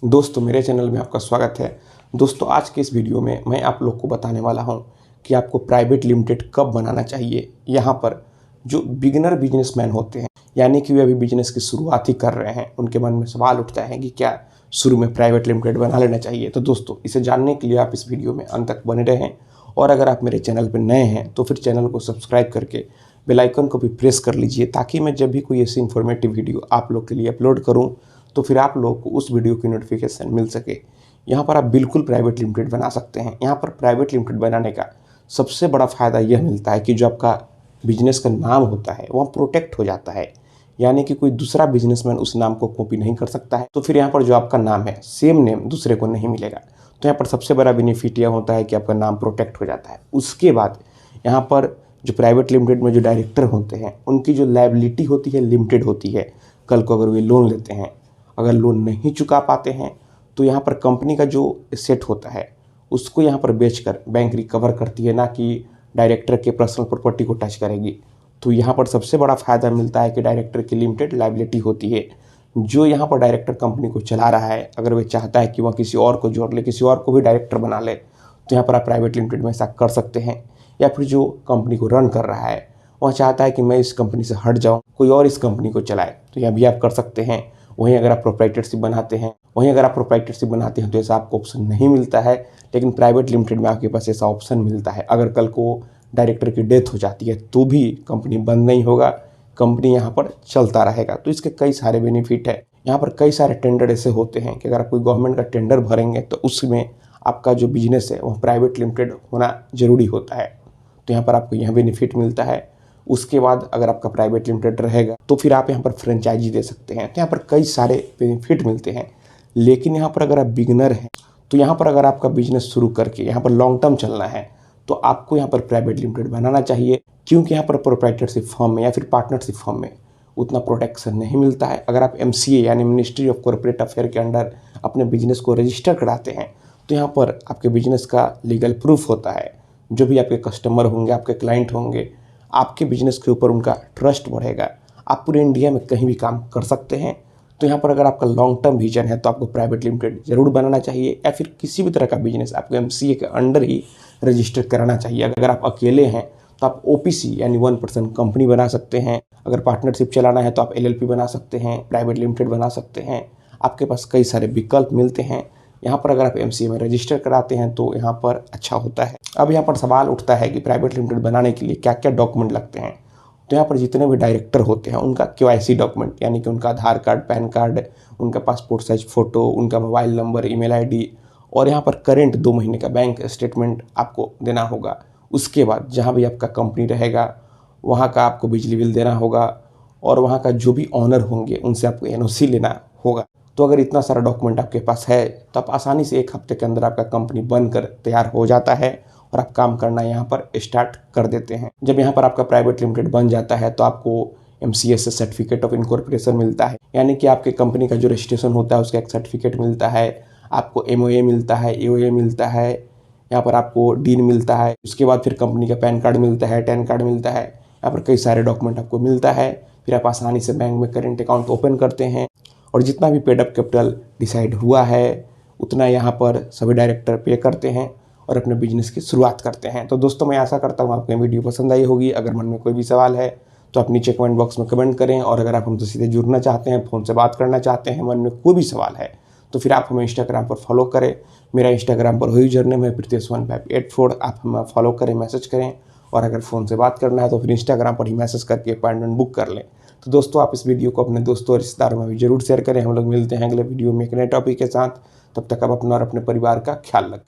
दोस्तों मेरे चैनल में आपका स्वागत है। दोस्तों आज के इस वीडियो में मैं आप लोग को बताने वाला हूं कि आपको प्राइवेट लिमिटेड कब बनाना चाहिए। यहां पर जो बिगिनर बिजनेसमैन होते हैं, यानी कि वे अभी बिजनेस की शुरुआत ही कर रहे हैं, उनके मन में सवाल उठता है कि क्या शुरू में प्राइवेट लिमिटेड बना लेना चाहिए। तो दोस्तों इसे जानने के लिए आप इस वीडियो में अंत तक बने रहें, और अगर आप मेरे चैनल पर नए हैं तो फिर चैनल को सब्सक्राइब करके बेल आइकन को भी प्रेस कर लीजिए, ताकि मैं जब भी कोई ऐसी इन्फॉर्मेटिव वीडियो आप लोग के लिए अपलोड करूं तो फिर आप लोगों को उस वीडियो की नोटिफिकेशन मिल सके। यहाँ पर आप बिल्कुल प्राइवेट लिमिटेड बना सकते हैं। यहाँ पर प्राइवेट लिमिटेड बनाने का सबसे बड़ा फ़ायदा यह मिलता है कि जो आपका बिजनेस का नाम होता है वह प्रोटेक्ट हो जाता है, यानी कि कोई दूसरा बिजनेसमैन उस नाम को कॉपी नहीं कर सकता है। तो फिर यहाँ पर जो आपका नाम है, सेम नेम दूसरे को नहीं मिलेगा। तो यहाँ पर सबसे बड़ा बेनिफिट यह होता है कि आपका नाम प्रोटेक्ट हो जाता है। उसके बाद यहाँ पर जो प्राइवेट लिमिटेड में जो डायरेक्टर होते हैं, उनकी जो लायबिलिटी होती है लिमिटेड होती है। कल को अगर वे लोन लेते हैं, अगर लोन नहीं चुका पाते हैं, तो यहाँ पर कंपनी का जो एसेट होता है उसको यहाँ पर बेचकर बैंक रिकवर करती है, ना कि डायरेक्टर के पर्सनल प्रॉपर्टी को टच करेगी। तो यहाँ पर सबसे बड़ा फ़ायदा मिलता है कि डायरेक्टर की लिमिटेड लायबिलिटी होती है। जो यहाँ पर डायरेक्टर कंपनी को चला रहा है, अगर वह चाहता है कि वह किसी और को जोड़ ले, किसी और को भी डायरेक्टर बना ले, तो यहाँ पर आप प्राइवेट लिमिटेड में ऐसा कर सकते हैं। या फिर जो कंपनी को रन कर रहा है वह चाहता है कि मैं इस कंपनी से हट जाऊँ, कोई और इस कंपनी को चलाए, तो यह भी आप कर सकते हैं। वहीं अगर आप प्रोप्राइटरशिप बनाते हैं तो ऐसा आपको ऑप्शन नहीं मिलता है, लेकिन प्राइवेट लिमिटेड में आपके पास ऐसा ऑप्शन मिलता है। अगर कल को डायरेक्टर की डेथ हो जाती है तो भी कंपनी बंद नहीं होगा, कंपनी यहाँ पर चलता रहेगा। तो इसके कई सारे बेनिफिट है। यहाँ पर कई सारे टेंडर ऐसे होते हैं कि अगर आप कोई गवर्नमेंट का टेंडर भरेंगे तो उसमें आपका जो बिजनेस है वह प्राइवेट लिमिटेड होना ज़रूरी होता है। तो यहाँ पर आपको यह बेनिफिट मिलता है। उसके बाद अगर आपका प्राइवेट लिमिटेड रहेगा तो फिर आप यहाँ पर फ्रेंचाइजी दे सकते हैं। तो यहाँ पर कई सारे बेनिफिट मिलते हैं। लेकिन यहाँ पर अगर आप बिगिनर हैं, तो यहाँ पर अगर आपका बिजनेस शुरू करके यहाँ पर लॉन्ग टर्म चलना है, तो आपको यहाँ पर प्राइवेट लिमिटेड बनाना चाहिए। क्योंकि यहाँ पर प्रोप्राइटरशिप फर्म में या फिर पार्टनरशिप फर्म में उतना प्रोटेक्शन नहीं मिलता है। अगर आप MCA यानी मिनिस्ट्री ऑफ कॉर्पोरेट अफेयर के अंडर अपने बिजनेस को रजिस्टर कराते हैं, तो यहाँ पर आपके बिजनेस का लीगल प्रूफ होता है। जो भी आपके कस्टमर होंगे, आपके क्लाइंट होंगे, आपके बिजनेस के ऊपर उनका ट्रस्ट बढ़ेगा। आप पूरे इंडिया में कहीं भी काम कर सकते हैं। तो यहाँ पर अगर आपका लॉन्ग टर्म विजन है तो आपको प्राइवेट लिमिटेड ज़रूर बनाना चाहिए, या फिर किसी भी तरह का बिजनेस आपको MCA के अंडर ही रजिस्टर कराना चाहिए। अगर आप अकेले हैं तो आप OPC यानी 1 पर्सन कंपनी बना सकते हैं। अगर पार्टनरशिप चलाना है तो आप LLP बना सकते हैं, प्राइवेट लिमिटेड बना सकते हैं। आपके पास कई सारे विकल्प मिलते हैं। यहाँ पर अगर आप MCA में रजिस्टर कराते हैं तो यहाँ पर अच्छा होता है। अब यहाँ पर सवाल उठता है कि प्राइवेट लिमिटेड बनाने के लिए क्या क्या डॉक्यूमेंट लगते हैं। तो यहाँ पर जितने भी डायरेक्टर होते हैं उनका KYC डॉक्यूमेंट, यानी कि उनका आधार कार्ड, पैन कार्ड, उनका पासपोर्ट साइज फ़ोटो, उनका मोबाइल नंबर, ईमेल ID, और यहाँ पर करेंट 2 महीने का बैंक स्टेटमेंट आपको देना होगा। उसके बाद जहाँ भी आपका कंपनी रहेगा वहाँ का आपको बिजली बिल देना होगा, और वहाँ का जो भी ऑनर होंगे उनसे आपको NOC लेना होगा। तो अगर इतना सारा डॉक्यूमेंट आपके पास है तो आप आसानी से 1 हफ्ते के अंदर आपका कंपनी बनकर तैयार हो जाता है और आप काम करना यहाँ पर स्टार्ट कर देते हैं। जब यहाँ पर आपका प्राइवेट लिमिटेड बन जाता है तो आपको MCA से सर्टिफिकेट ऑफ इनकॉर्पोरेशन मिलता है, यानी कि आपके कंपनी का जो रजिस्ट्रेशन होता है उसका एक सर्टिफिकेट मिलता है। आपको MOA मिलता है, AOA मिलता है, यहाँ पर आपको डीन मिलता है। उसके बाद फिर कंपनी का पैन कार्ड मिलता है, टैन कार्ड मिलता है। यहाँ पर कई सारे डॉक्यूमेंट आपको मिलता है। फिर आप आसानी से बैंक में करेंट अकाउंट ओपन करते हैं, और जितना भी पेड अप कैपिटल डिसाइड हुआ है उतना यहाँ पर सभी डायरेक्टर पे करते हैं और अपने बिजनेस की शुरुआत करते हैं। तो दोस्तों मैं आशा करता हूँ आपको वीडियो पसंद आई होगी। अगर मन में कोई भी सवाल है तो आप नीचे कमेंट बॉक्स में कमेंट करें, और अगर आप हमसे सीधे जुड़ना चाहते हैं, फ़ोन से बात करना चाहते हैं, मन में कोई भी सवाल है, तो फिर आप हमें इंस्टाग्राम पर फॉलो करें। मेरा इंस्टाग्राम पर वही यूजर नेम है Pritesh1584। आप हमें फॉलो करें, मैसेज करें, और अगर फ़ोन से बात करना है तो फिर इंस्टाग्राम पर ही मैसेज करके अपॉइंटमेंट बुक कर लें। तो दोस्तों आप इस वीडियो को अपने दोस्तों और रिश्तेदारों में भी जरूर शेयर करें। हम लोग मिलते हैं अगले वीडियो में एक नए टॉपिक के साथ। तब तक आप अपना और अपने परिवार का ख्याल रखें।